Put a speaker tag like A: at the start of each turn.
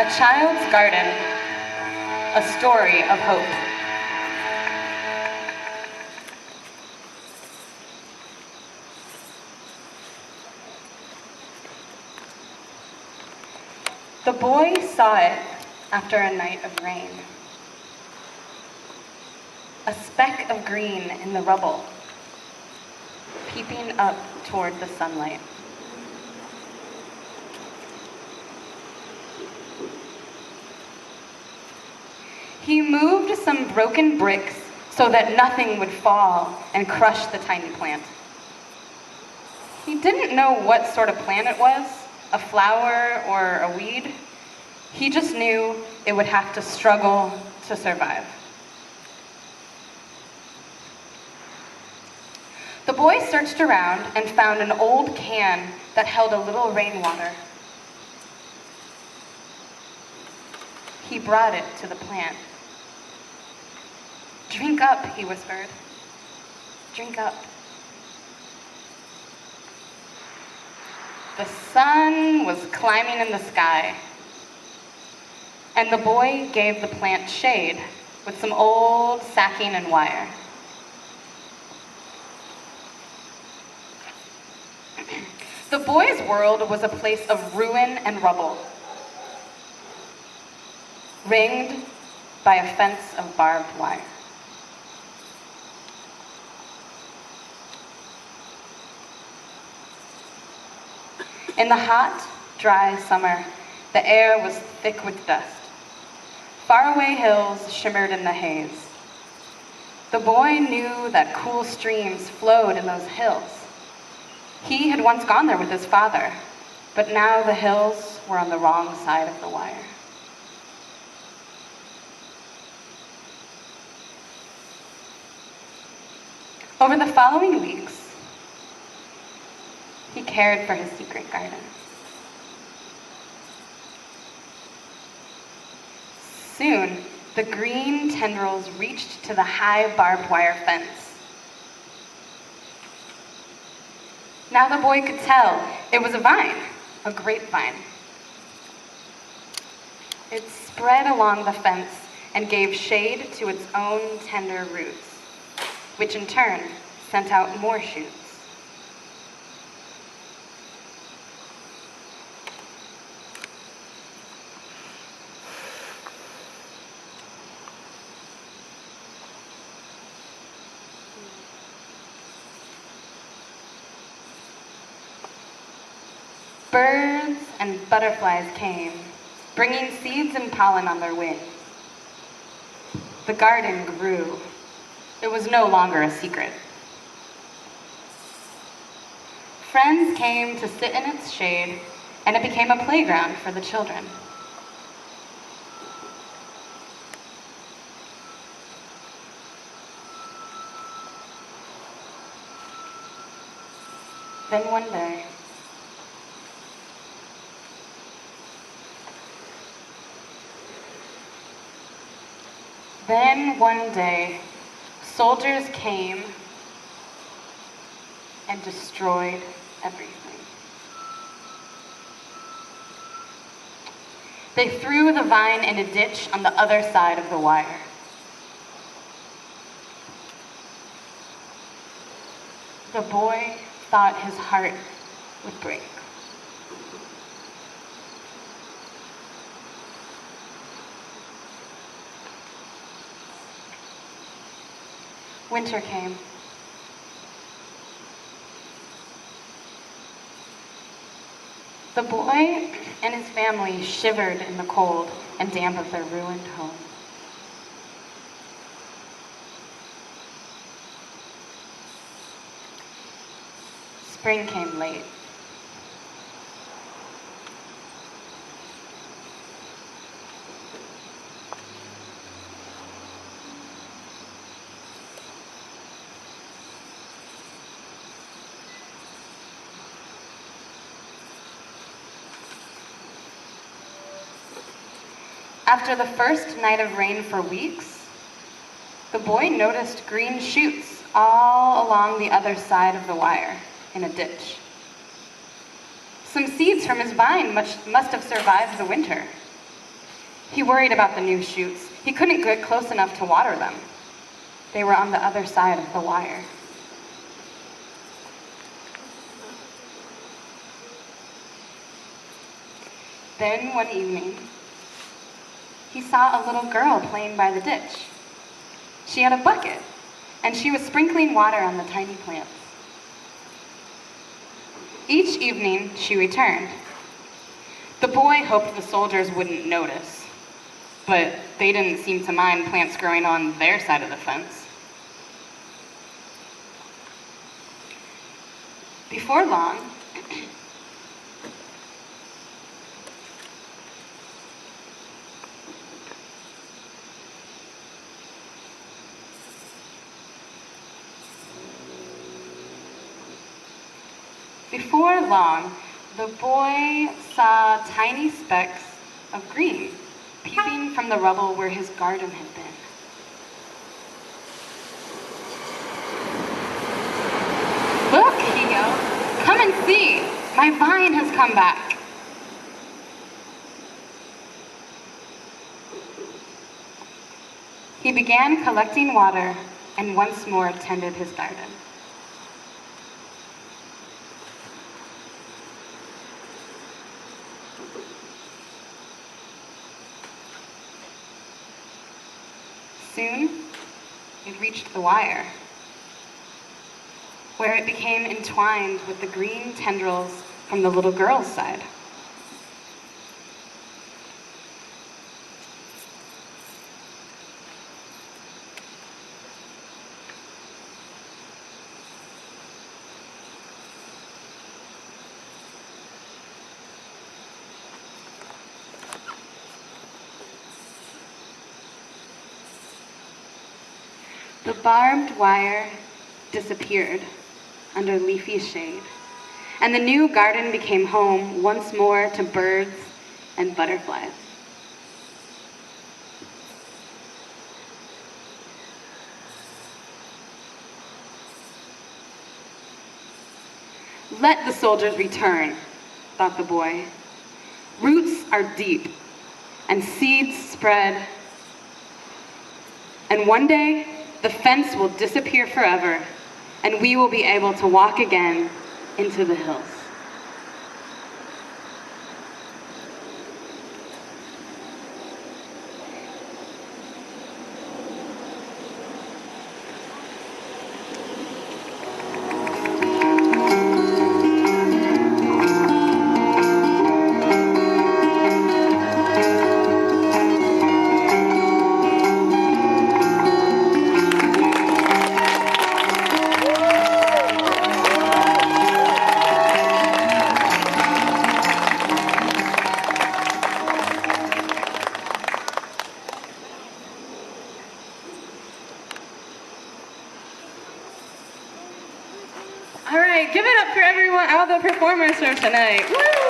A: A Child's Garden, a story of hope. The boy saw it after a night of rain. A speck of green in the rubble, peeping up toward the sunlight. He moved some broken bricks so that nothing would fall and crush the tiny plant. He didn't know what sort of plant it was, a flower or a weed. He just knew it would have to struggle to survive. The boy searched around and found an old can that held a little rainwater. He brought it to the plant. "Drink up," he whispered. "Drink up." The sun was climbing in the sky, and the boy gave the plant shade with some old sacking and wire. The boy's world was a place of ruin and rubble, ringed by a fence of barbed wire. In the hot, dry summer, the air was thick with dust. Faraway hills shimmered in the haze. The boy knew that cool streams flowed in those hills. He had once gone there with his father, but now the hills were on the wrong side of the wire. Over the following weeks, he cared for his secret garden. Soon, the green tendrils reached to the high barbed wire fence. Now the boy could tell it was a vine, a grapevine. It spread along the fence and gave shade to its own tender roots, which in turn sent out more shoots. Birds and butterflies came, bringing seeds and pollen on their wings. The garden grew. It was no longer a secret. Friends came to sit in its shade, and it became a playground for the children. Then one day, soldiers came and destroyed everything. They threw the vine in a ditch on the other side of the wire. The boy thought his heart would break. Winter came. The boy and his family shivered in the cold and damp of their ruined home. Spring came late. After the first night of rain for weeks, the boy noticed green shoots all along the other side of the wire in a ditch. Some seeds from his vine must have survived the winter. He worried about the new shoots. He couldn't get close enough to water them. They were on the other side of the wire. Then one evening, he saw a little girl playing by the ditch. She had a bucket, and she was sprinkling water on the tiny plants. Each evening, she returned. The boy hoped the soldiers wouldn't notice, but they didn't seem to mind plants growing on their side of the fence. Before long, the boy saw tiny specks of green peeping from the rubble where his garden had been. "Look," he yelled, "come and see, my vine has come back." He began collecting water and once more tended his garden. Soon, it reached the wire, where it became entwined with the green tendrils from the little girl's side. The barbed wire disappeared under leafy shade, and the new garden became home once more to birds and butterflies. "Let the soldiers return," thought the boy. "Roots are deep, and seeds spread, and one day the fence will disappear forever, and we will be able to walk again into the hills." All right, give it up for everyone, all the performers from tonight. Woo!